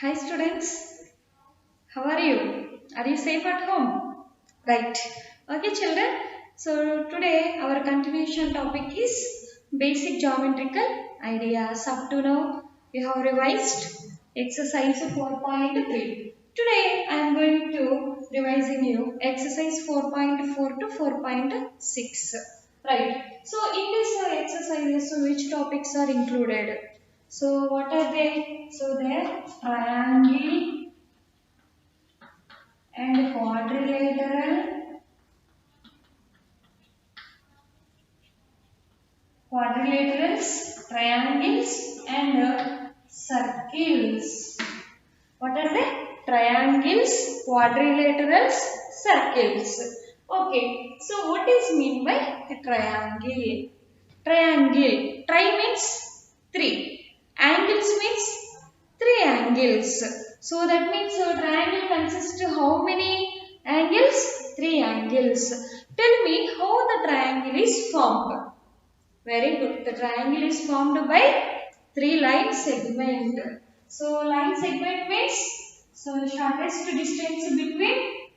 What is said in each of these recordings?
Hi students, how are you? Are you safe at home? Right. Okay children, so today our continuation topic is basic geometrical ideas. Up to now we have revised exercise 4.3. Today I am going to revising you exercise 4.4 to 4.6. Right. So in this exercises which topics are included? So what are they? So there triangle and quadrilaterals, triangles and circles. What are they? Triangles, quadrilaterals, circles. Okay, so what is mean by a triangle? Triangle. Tri means three. Angles means three angles. So that means a triangle consists of how many angles? Three angles. Tell me how the triangle is formed. Very good. The triangle is formed by three line segment. So line segment means so shortest distance between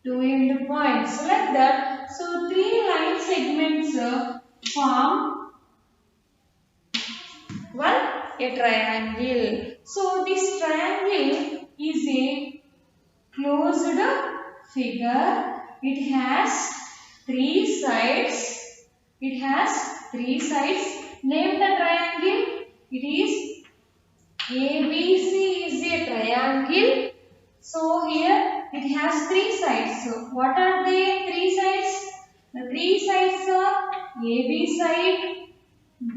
two end points. So like that. So three line segments form one a triangle. So this triangle is a closed figure. It has three sides. It has three sides. Name the triangle. It is ABC is a triangle. So here it has three sides. So what are the three sides? The three sides are AB side,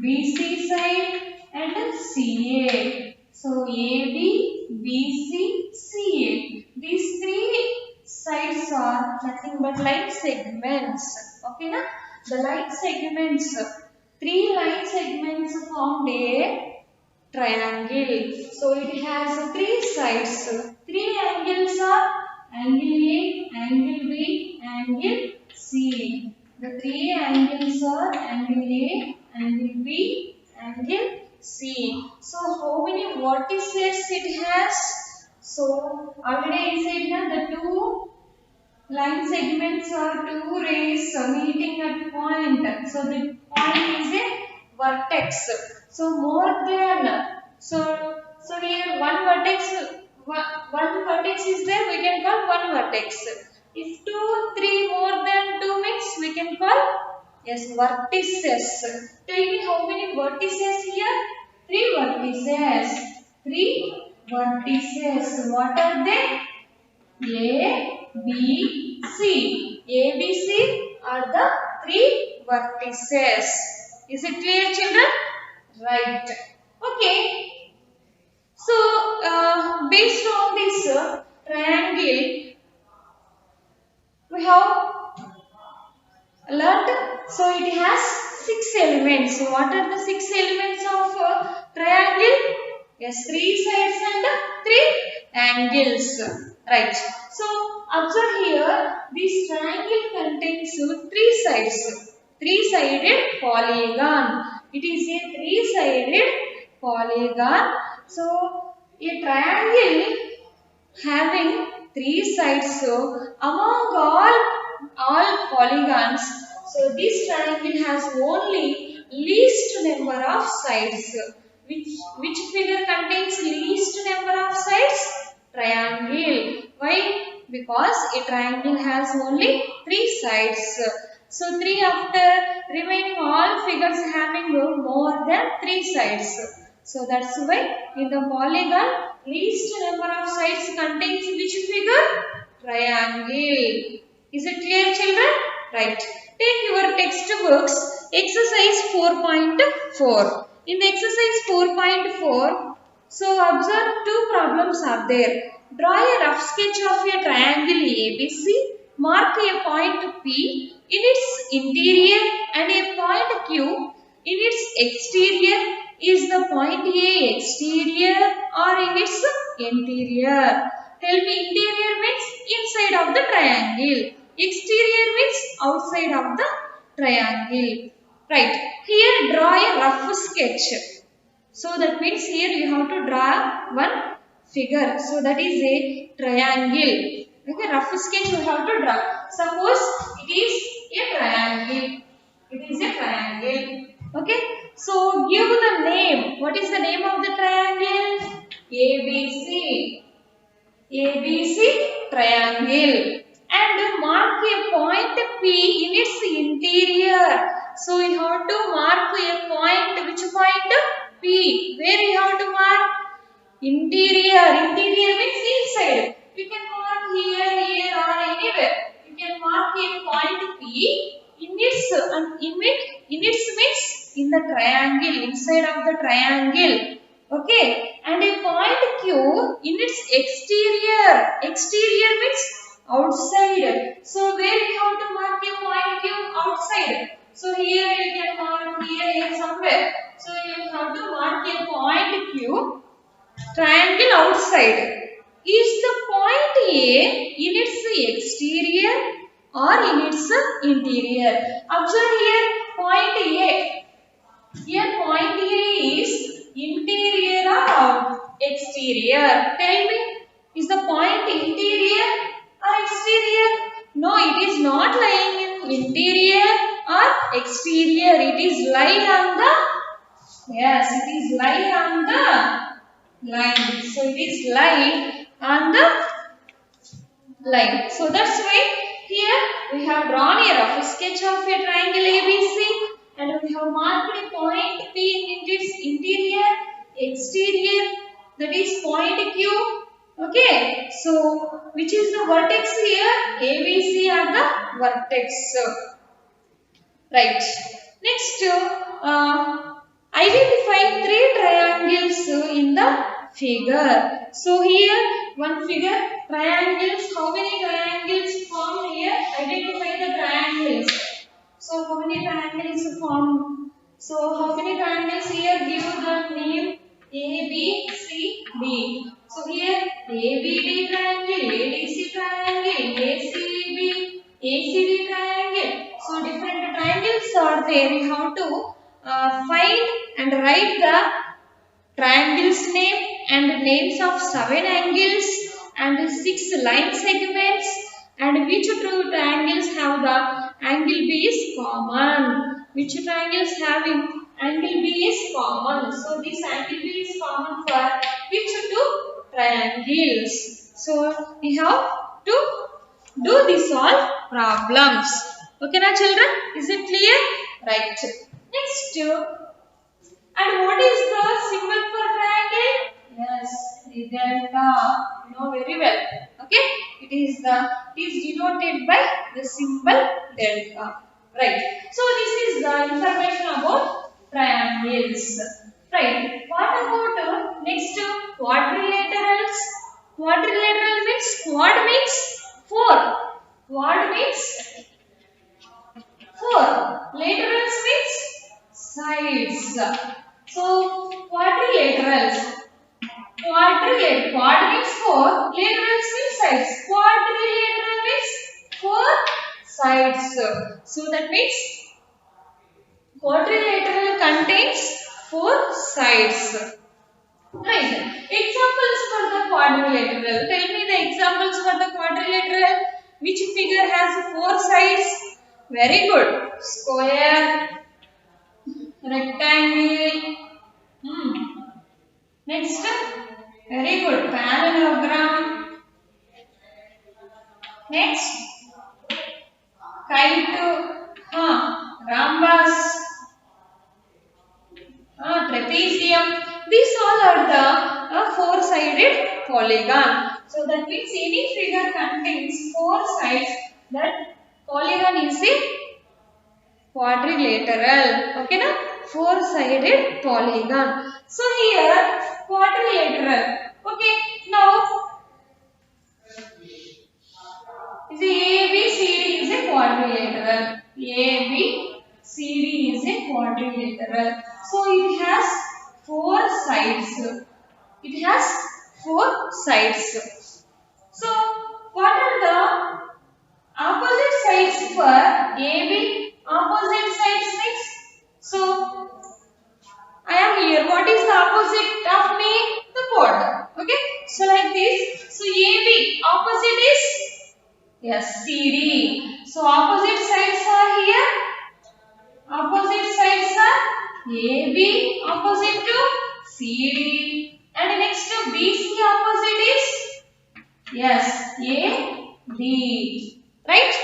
BC side and CA. So AB, BC, CA. These three sides are nothing but line segments. Okay, na? The line segments, three line segments formed a triangle. So it has three sides. Three angles are angle A, angle B, angle C. The three angles are angle A, angle B, angle C. So how many vertices it has? So already I said that the two line segments are two rays meeting at point. So the point is a vertex. So more than so here one vertex is there, we can call one vertex. If two, three more than two means we can call yes vertices. Tell me how many vertices here? Three vertices. Three vertices. What are they? A, B, C. A, B, C are the three vertices. Is it clear, children? Right. Okay. So, based on this triangle, we have learnt. So, it has six elements. So, what are the six elements of triangle? Yes, three sides and three angles. Right. So, observe here, this triangle contains three sides. Three-sided polygon. It is a three-sided polygon. So, a triangle having three sides. So, among all polygons, so this triangle has only least number of sides. Which figure contains least number of sides? Triangle. Why? Because a triangle has only three sides. So 3 after remaining all figures having more than 3 sides. So that's why in the polygon least number of sides contains which figure? Triangle. Is it clear, children? Right. Take your textbooks exercise 4.4. In the exercise 4.4, so observe two problems are there. Draw a rough sketch of a triangle ABC. Mark a point P in its interior and a point Q in its exterior. Is the point A exterior or in its interior? Tell me, interior means inside of the triangle. Exterior means outside of the triangle. Right. Here draw a rough sketch. So that means here you have to draw one figure. So that is a triangle. Okay, rough sketch you have to draw. Suppose it is a triangle. It is a triangle. Okay. So give the name. What is the name of the triangle? ABC. ABC triangle. And mark a point P in its interior. So you have to mark a point. Which point? P. Where you have to mark? Interior. Interior means inside. You can mark here or anywhere. You can mark a point P in its means in the triangle, inside of the triangle. Okay. And a point Q in its exterior. Exterior means outside. So where you have to mark a point Q? Outside. So here you can mark here somewhere. So you have to mark a point Q. Triangle outside. Is the point A in its exterior or in its interior? Observe here point A. Here point A is interior or exterior? Tell me, is the point interior or exterior? No, it is not lying in interior or exterior. It is lying on the, yes, it is lying on the line. So it is lying on the line. So that's why here we have drawn a rough sketch of a triangle ABC and we have marked a point P in its interior, exterior, that is point Q. Okay, so which is the vertex here? ABC are the vertex. Right. Next, identify three triangles in the figure. So here one figure triangles. How many triangles formed here? Identify the triangles. So how many triangles formed? So how many triangles here? Give the name A, B, C, D. So here ABD triangle, ADC triangle, ACB, ACD triangle. So different triangles are there. You have to find and write the triangles name and names of 7 angles and 6 line segments, and which two triangles have the angle B is common. Which triangles having angle B is common. So this angle B is common for which two triangles. So we have to do these all problems. Okay na children? Is it clear? Right. Next, and what is the symbol for triangle? Yes, the delta. You know very well. Okay, it is denoted by the symbol delta. Right. So this is the information about triangles. Right. What about next quadrilaterals? Quadrilateral means quad means 4. Quad means 4. Laterals means sides. So quadrilaterals. Quad means 4. Laterals means sides. Quadrilateral means 4 sides. So that means quadrilateral contains 4 sides. Right. Examples for the quadrilateral. Tell me the examples for the quadrilateral. Which figure has 4 sides? Very good. Square, rectangle. Next, very good. Parallelogram. Next, kite. Rhombus. Trapezium. These all are the 4-sided polygon. So that means any figure contains 4 sides. That polygon is a quadrilateral. Okay na? 4-sided polygon. So here quadrilateral. Okay. Now the ABCD is a quadrilateral. ABCD is a quadrilateral. So it has 4 sides. It has 4 sides. So what are the opposite sides for AB? Opposite sides means, so I am here. What is the opposite of me? The chord. Okay. So this. So AB opposite is yes CD. So opposite sides are here. Opposite sides are AB opposite to CD. And next to BC opposite is yes AD. Right?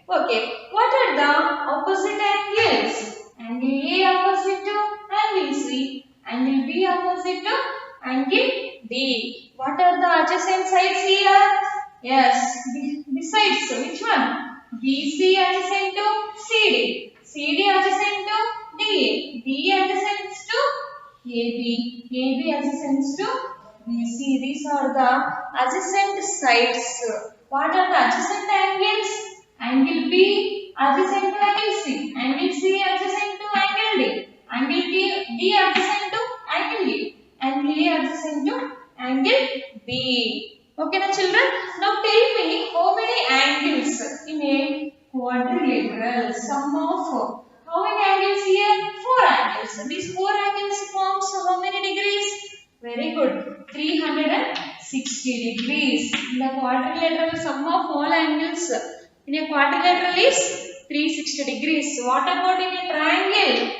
Okay. What are the opposite angles? Angle A opposite to angle C. Angle B opposite to angle D. What are the adjacent sides here? Yes, besides which one? BC adjacent to CD. CD adjacent to DA. DA adjacent to AB. AB adjacent to BC. These are the adjacent sides. What are the adjacent angles? Angle B adjacent to angle C. Angle C adjacent to angle D. Angle D adjacent to angle E. Angle E adjacent to angle B. Okay, now children. Now tell me how many angles in a quadrilateral? Sum of how many angles here? 4 angles. These 4 angles forms how many degrees? Very good. 360 degrees. In the quadrilateral sum of all angles in a quadrilateral is 360 degrees. What about in a triangle?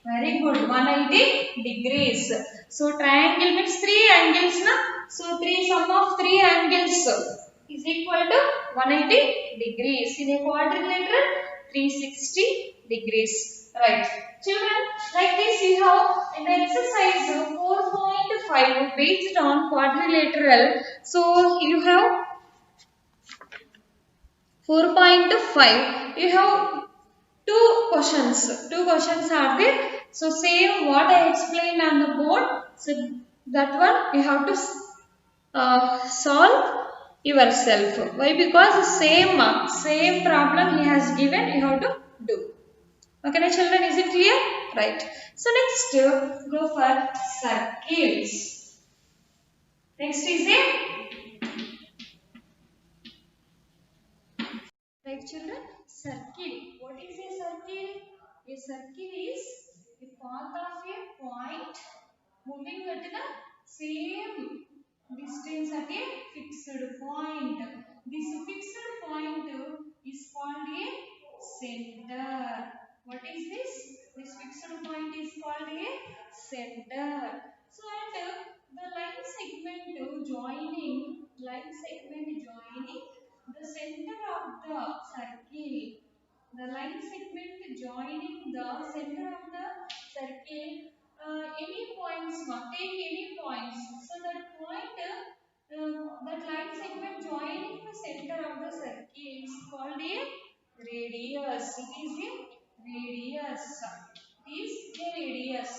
Very good. 180 degrees. So triangle means 3 angles na. So 3 sum of 3 angles is equal to 180 degrees. In a quadrilateral 360 degrees. Right. Children, like this you have in the exercise 4.5 based on quadrilateral. So you have 4.5. You have two questions. Two questions are there. So same what I explained on the board. So that one you have to solve yourself. Why? Because the same problem he has given. You have to do. Okay, now children, is it clear? Right. So next go for circles. Next is a right children, circle. What is a circle? A circle is the path of a point moving at the same distance at a fixed point. This fixed point is called a center. What is this? This fixed point is called a center. So and the line segment joining the center of the circle. The line segment joining the center of the circle. Any points, take any points. So that point, that line segment joining the center of the circle is called a radius. It is a radius. It is a radius.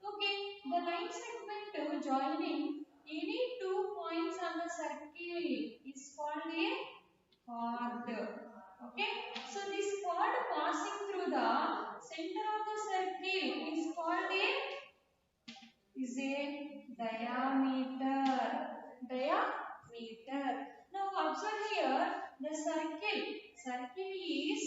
Okay, the line segment joining any two points on the circle is called a chord. Okay, so this chord passing through the center of the circle is called a diameter. Diameter. Now observe here the circle. Circle is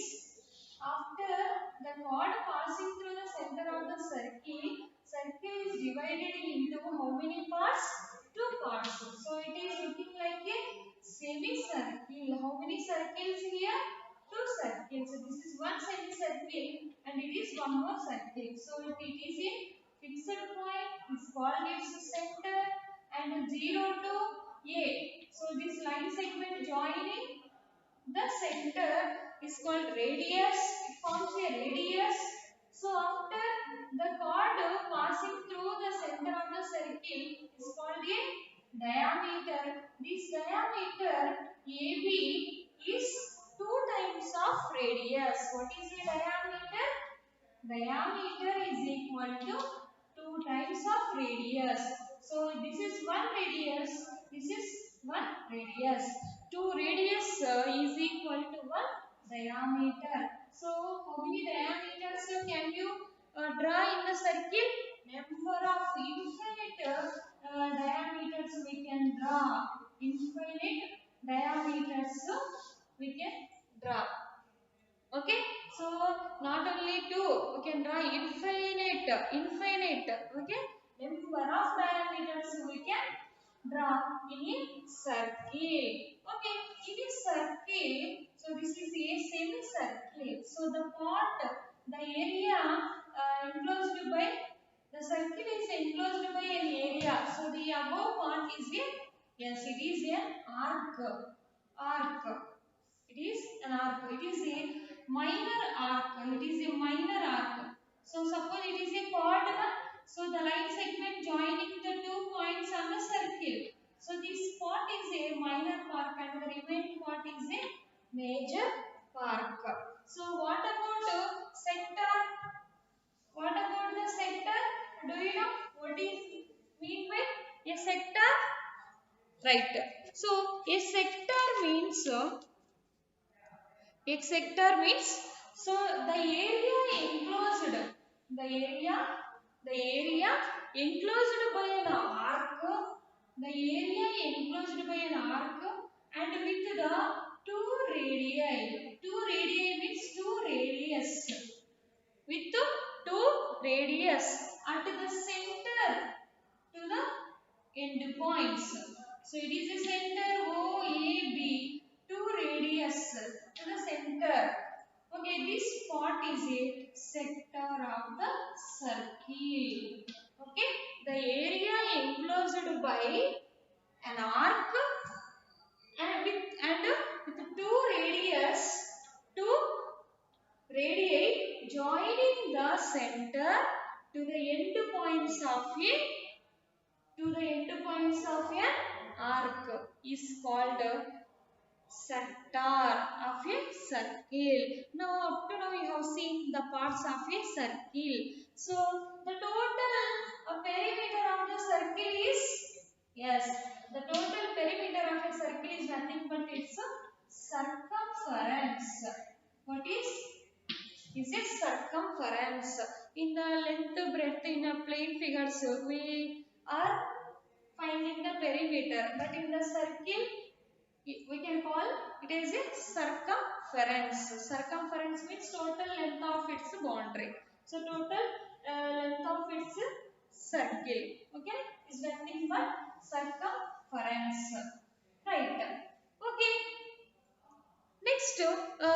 after the chord passing through the center of the circle. Circle is divided into how many parts? Two parts. So it is looking like a semicircle. How many circles here? Two circles. So this is one semicircle and it is one more circle. So it is a fixed point is called its center and 0 to A. So this line segment joining the center is called radius. It forms a radius. So after the chord passing through the center of the circle is called a diameter. This diameter AB is 2 times of radius. What is the diameter? Diameter is equal to 2 times of radius. So this is one radius. This is one radius. 2 radius is equal to 1 diameter. So how many diameters can you draw in the circle? Number of infinite diameters we can draw. Infinite diameters we can draw. Okay, so not only two, we can draw infinite, okay, number of diameters we can draw in a circle. Okay, in a circle, so this is a semicircle. So the part, the area enclosed by the circle is enclosed by an area. So the above part is a, yes, it is an arc. Arc. It is an arc. It is a minor arc. It is a minor arc. So suppose it is a chord one. So the line segment joining the two points on the circle. So this part is a minor arc and the remaining part is a major arc. So what about sector? What about the sector? Do you know what is mean by a sector? Right. So a sector means a sector means so the area enclosed, the area, the area enclosed by an arc, the area enclosed by an arc and with the two radii. Two radii means two radius. With two radius at the center to the end points. So it is a center OAB, two radius to the center. Okay, this part is a sector of the circle. Okay, the area enclosed by an arc and with two radius, two radii joining the center to the end points of a an arc is called a sector of a circle. Now up to now we have seen the parts of a circle. So the total perimeter of the circle is, yes, the total perimeter of a circle is nothing but its circumference. What is a circumference? In the length, breadth, in a plane figures, we are finding the perimeter, but in the circle, we can call it as a circumference. Circumference means total length of its boundary. So total length of its circle, okay, is nothing but circumference. Right. Okay. Next,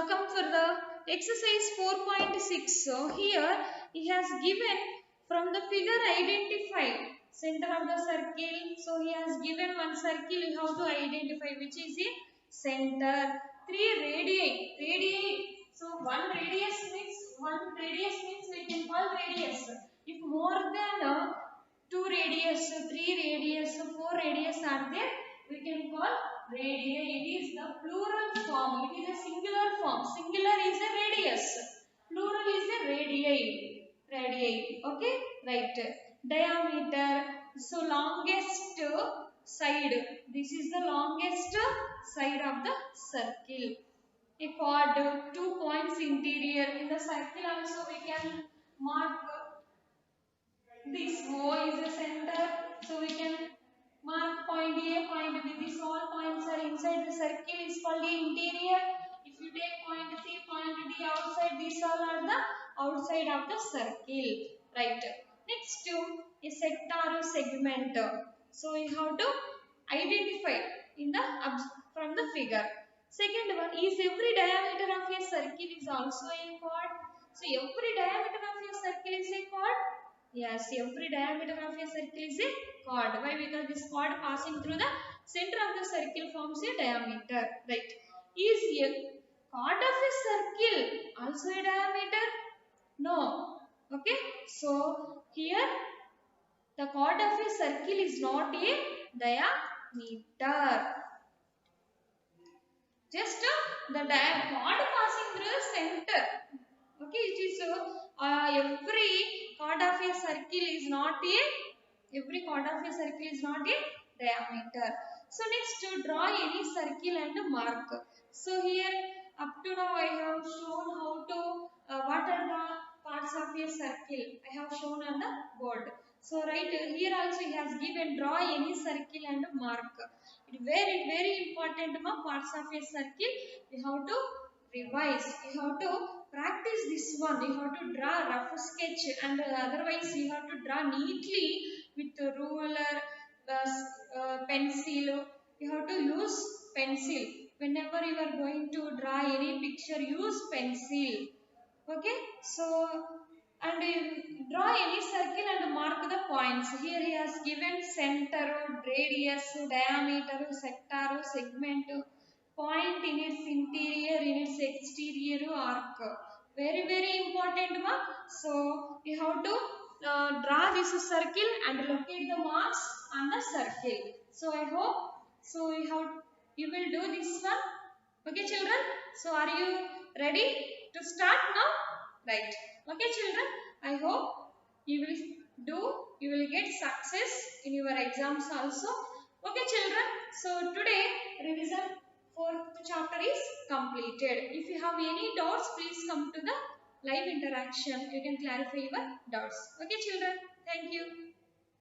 come for the exercise 4.6. So here he has given from the figure identify center of the circle. So he has given one circle. You have to identify which is the center. Three radii. Radii. So one radius means we can call radius. If more than two radius, three radius, four radius are there, we can call radii. It is the plural form. It is a singular form. Singular is a radius. Plural is a radii. Radii. Okay? Right. Diameter. So longest side. This is the longest side of the circle. A chord, 2 points interior. In the circle also we can mark this O is the center, so we can mark point A, point B. These all points are inside the circle is called the interior. If you take point C, point D outside, these all are the outside of the circle. Right. Next to a sector or segment. So you have to identify in the from the figure. Second one is every diameter of a circle is also a chord. So every diameter of a circle is a chord. Yes, every diameter of a circle is a chord. Why? Because this chord passing through the center of the circle forms a diameter. Right. Is a chord of a circle also a diameter? No. Okay. So here the chord of a circle is not a diameter. Just the chord passing through the center. Okay, it is every chord of a circle is not a diameter. So next to draw any circle and mark. So here up to now I have shown how to what are the parts of a circle. I have shown on the board. So right here also he has given draw any circle and mark. It very important parts of a circle. We have to revise. You have to practice this one. You have to draw rough sketch and otherwise you have to draw neatly with a ruler, pencil. You have to use pencil. Whenever you are going to draw any picture, use pencil. Okay, so and draw any circle and mark the points. Here he has given center, radius, diameter, sector, segment, point in its interior, in its exterior arc. Very very important ma. So you have to draw this circle and locate the marks on the circle. So I hope so you will do this one. Okay children, so are you ready to start now? Right. Okay children, I hope you will you will get success in your exams also. Okay children, so today revision fourth chapter is completed. If you have any doubts, please come to the live interaction. You can clarify your doubts. Okay children, thank you.